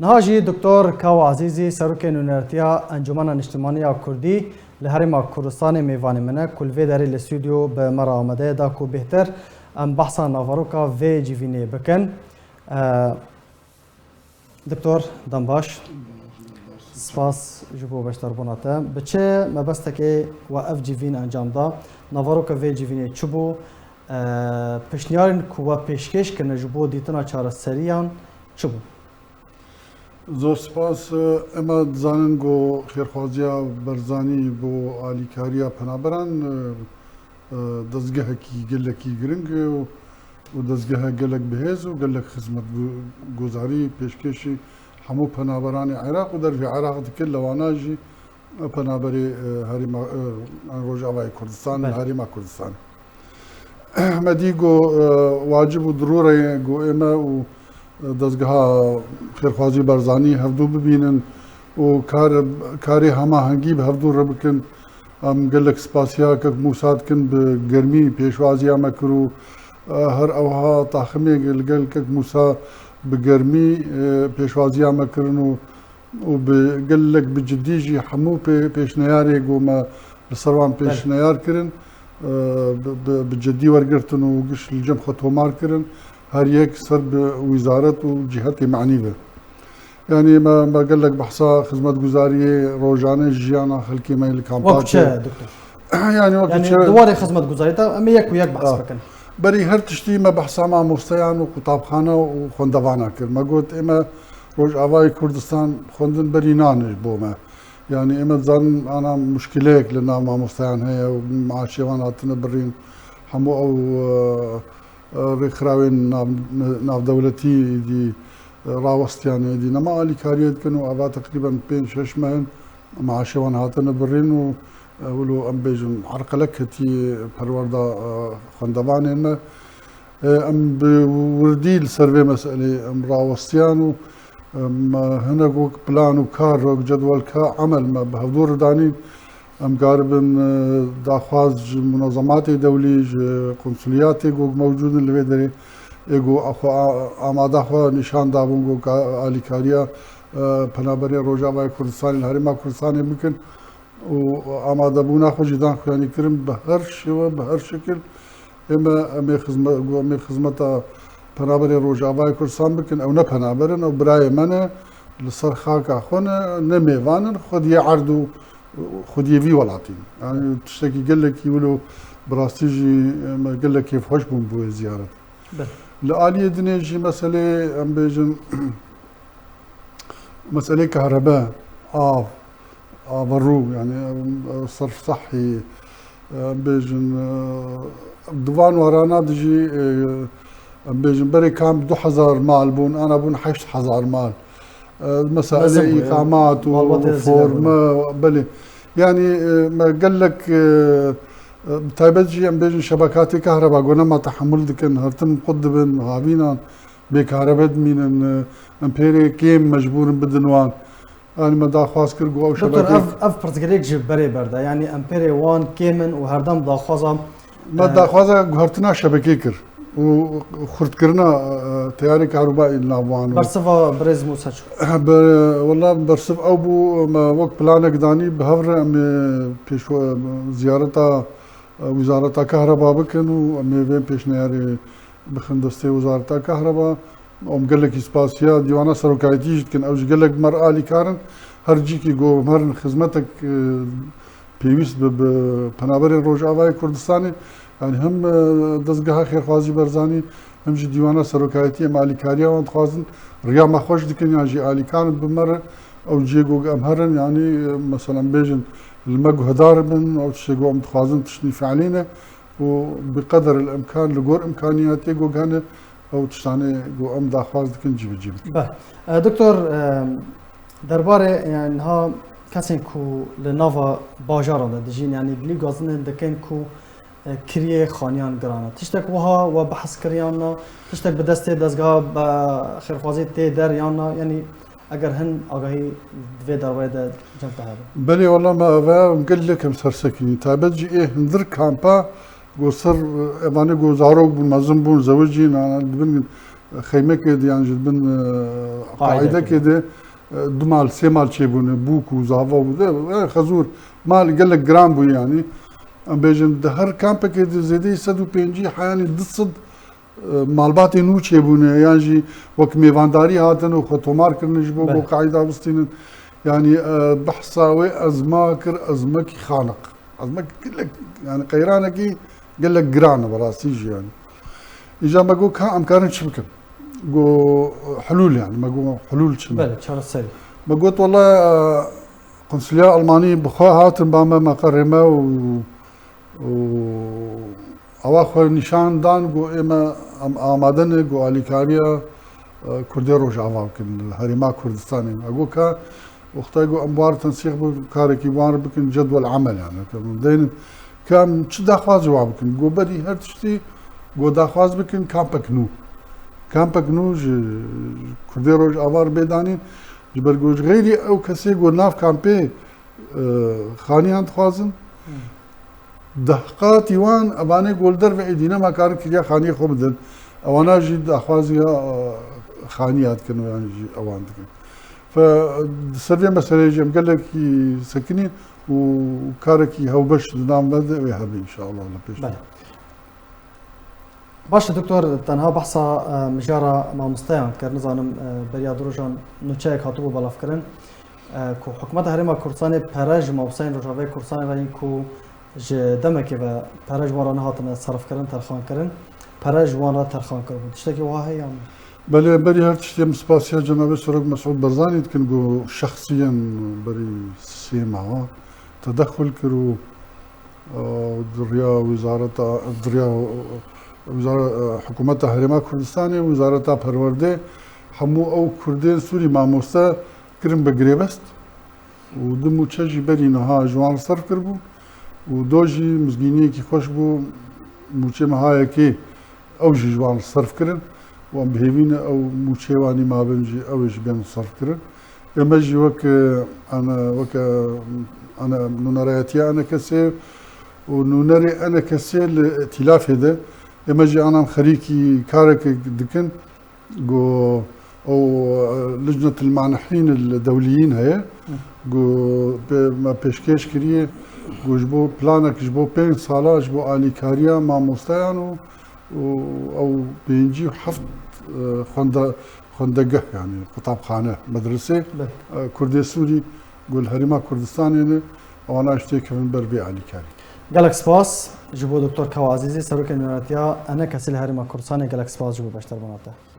نهاجي دكتور كاو عزيزي سروك نونرتيا انجمن اجتماعية كردي لهرم كردستان میوان منه کل وی در الاستودیو به مرا آمده دا کو بهتر ام بحثا نافاروکا وی جیوینی بکن دکتور دنباش سپاس جبو بشتر بوناته بچه مبسته که و اف جیوین انجام دا نافاروکا وی جیوینی چبو پشنیارن کو و پیشکش کنه جبو دیتنا چهار سریان چبو زور سپاس اما زانن گو خیرخوازیا برزانی بو آلیکاریا پنابران دزگه کی گلکی گرنگ و دزگه گلک بهز و گلک خدمت گزاری پیشکشی همو پنابران عراق و در عراق کل لواناجی پنابری هریم روجاوای کردستان هریم کردستان احمدی گو واجب و ضروره گو اما و دزگاه خیرخوازی برزانی هفدو ببینن و کاری همه هنگی به هفدو ربکن ام گلک سپاسیا که موساد کن به گرمی پیشوازی هم کرو هر اوها تاخمی گل که موسا به گرمی پیشوازی هم کرن و به گلک بجدیجی همو پیشنیاری گو ما لسروان پیشنیار کرن بجدی ورگرتن و گش الجم خطومار کرن هر یک سر بوزارت و جهت معني به يعني ما قال لك بحصا خدمت گزاری روزانه جیانا خلقی میل کامپاک وقت چه دکتور يعني وقت يعني چه دواره خدمت گزاری تا اما یک و یک بحث بکن بري هر تشتي ما بحثا مع مستيان و كتابخانه و خوندوانا كر ما قلت اما روج اواي كردستان خوندن بري نانج بوما يعني اما ظن انا مشكلة لنا مع مستيان هي ومع شيوان هاتنا برين حمو او رخراوين ناف دولتي دي راوستيان دي نما علي كاريات كانوا ابا تقريبا بين 6 مهن مع شيوان هاتنا برين ولو ام بيجن عرقلك تي بروردا خندوان انه ام بوردي السيرفي مسألة ام راوستيان هنا جوك بلان وكار جدول كا عمل ما بهدور داني ام قاربن داخواز منظمات دولي قنصليات جوك موجود اللي بدري ايجو اخو اماده اخو نشان دابون جوك اليكاريا بنابري روجاوي كردستان الهرم كردستان ممكن واماده بونا خو جدان يعني كرم بهر شكل اما خدمه بنابري روجاوي كردستان ممكن او نه بنابرن او براي منه لصرخاك اخونا نميوان خد يعرضو خد يبي ولاتين يعني تشتكي قال لك يقولوا براستيجي ما قال لك كيف خوش بون بو زياره لآلية دنيجي مسألة ام بيجن مسألة كهرباء برو يعني صرف صحي ام بيجن دوان ورانا دجي ام بيجن بري كام 2000 مال بون انا بون 8000 مال مسائل اقامات وفورما بلي يعني ما قال لك تايبتجي ام بيجن شبكات كهرباء قلنا ما تحمل دكن هرتم قدبن هابينا بكهرباء من امبيري كيم مجبور بدنوان انا ما داخواز كرغو او دكتور اف برتغاليك جيب بري بردا يعني امبيري وان كيمن وهردم داخوازم ما داخوازا هرتنا شبكه كر وخرت كرنا تياري كهربائي لابوان برصفا بريز موساتشو والله برصف او بو وقت بلانك داني بهفر بيشو زيارتا وزارة كهرباء بكن وامي بين بيشنياري بخندستي وزارة كهرباء ام قال لك اسباسيا ديوانا سروكايتي كن اوج قال لك مرأة لي كارن هرجيكي جو مر خدمتك بيويس بنابري روجاوي كردستاني يعني هم دزگاه خیرخوازی برزانی هم جی دیوانه سروکایتی مالی کاریا و انتخابن ریا ما خوش دکن يعني جی علی کان بمره او جی گوگ امهرن يعني مثلا بيجن المجو هدار من او تشجو انتخابن تشني فعلينا وبقدر الامكان لجور امكانياتي جو هنا او تشتاني جو ام داخواز دکن جيب دكتور درباره يعني ها کسی کو لناوا باجاران دجین يعني بلی گازن دکن کو كريه خانيان قرانا تشتك وها وبحث كريانا تشتك بدستي دزغا بخيرخوازي تي دريانا يعني اگر هن اگاهي في درويدا جنب هذا بلي والله ما مقول لك مسرسكني تابجي ايه ندر كامبا وصر ايماني جو زارو بالمازن بون زوجي انا بن خيمك يعني جد بن قاعده كده دو مال سي مال تشيبون بوك وزافا خزور مال قال لك جرام بو يعني ام بيجن دهر كامبا كده زيدي سدو بينجي حياني دصد مالباتي نو تشيبون يعني وك ميفانداري هاتن وخطومار كرنج بو قاعده بستين يعني بحصاوي ازماكر ازمكي خانق ازمك كلك يعني قيرانكي قال لك جران براسيج يعني اجا ما قوك ها امكان شبكه جو حلول يعني ما قو حلول شنو بله شهر السري ما قلت والله قنصلية ألمانية بخوا هاتن باما مقرمة و أواخر نشان دان جو إما آمادن جو أليكاريا كردي روج عوام كن هرما كردستاني أقول كا وقتها جو أموار تنسيق بكاركي وان بكن جدول عمل يعني كم دين كم شو داخواز جواب بكن جو بدي هرتشتي جو داخواز بكن كامبك نو كردي روج عوار بيدانين جبر گوش غیری او کسی گو ناف کامپی خانی هند خوازن دهقات یوان ابانه گولدر و ایدینه ما کار کردیا خانی خوب دن اوانا جی دخوازی خانیات کنو یعنی جی اوان دکن فسرية مسألة جم قال لك سكنين وكاركي هو بش نام بده ويهبي إن شاء الله لبيش. باش دكتور تنها بحثا مجارة ما مستيان كر نظام بريا دروجان نوچاك هاتو بلاف كرن كو حكومت هرما كردستان پرج موسين رجاوي كردستان راين كو ج دمك و پرج وارا نهاتن صرف كرن ترخان كرن پرج وارا ترخان كرن تشتكي واهي يعني بله بري هر تشتي مسباسيا جناب سرق مسعود برزاني تكن جو شخصيا بري سيما تدخل كرو دريا وزارة دريا وزارة حكومة هرما كردستاني وزارة پرورده همو او كردين سوري ماموستا كرم بگريبست ودمو تشجي بري نها جوان صرف كربو ودوجي مزگيني كي خوش بو موچه مهايا كي او جي جوان صرف كرن وام بهيوين او موچيواني ما بنجي او ايش بين صرف كرن اما جي وك انا نونرياتي انا كسي ونونري انا كسي الائتلاف هذا اما جي انا خريكي كارك دكن جو او لجنة المعنحين الدوليين هي جو ما بيشكيش كريه جو جبو بلانك جبو 5 سالا جبو آلي كاريا ما مستيان او بينجي حفظ خندقه يعني خطاب خانه مدرسه كردي سوري قول هرما كردستان يعني وانا اشتكي من بربي آلي كاري جالك سباس جبو دكتور كوا عزيزي سروك النوراتيا انا كسل هرما كردستان جالك سباس جبو باشتر بناته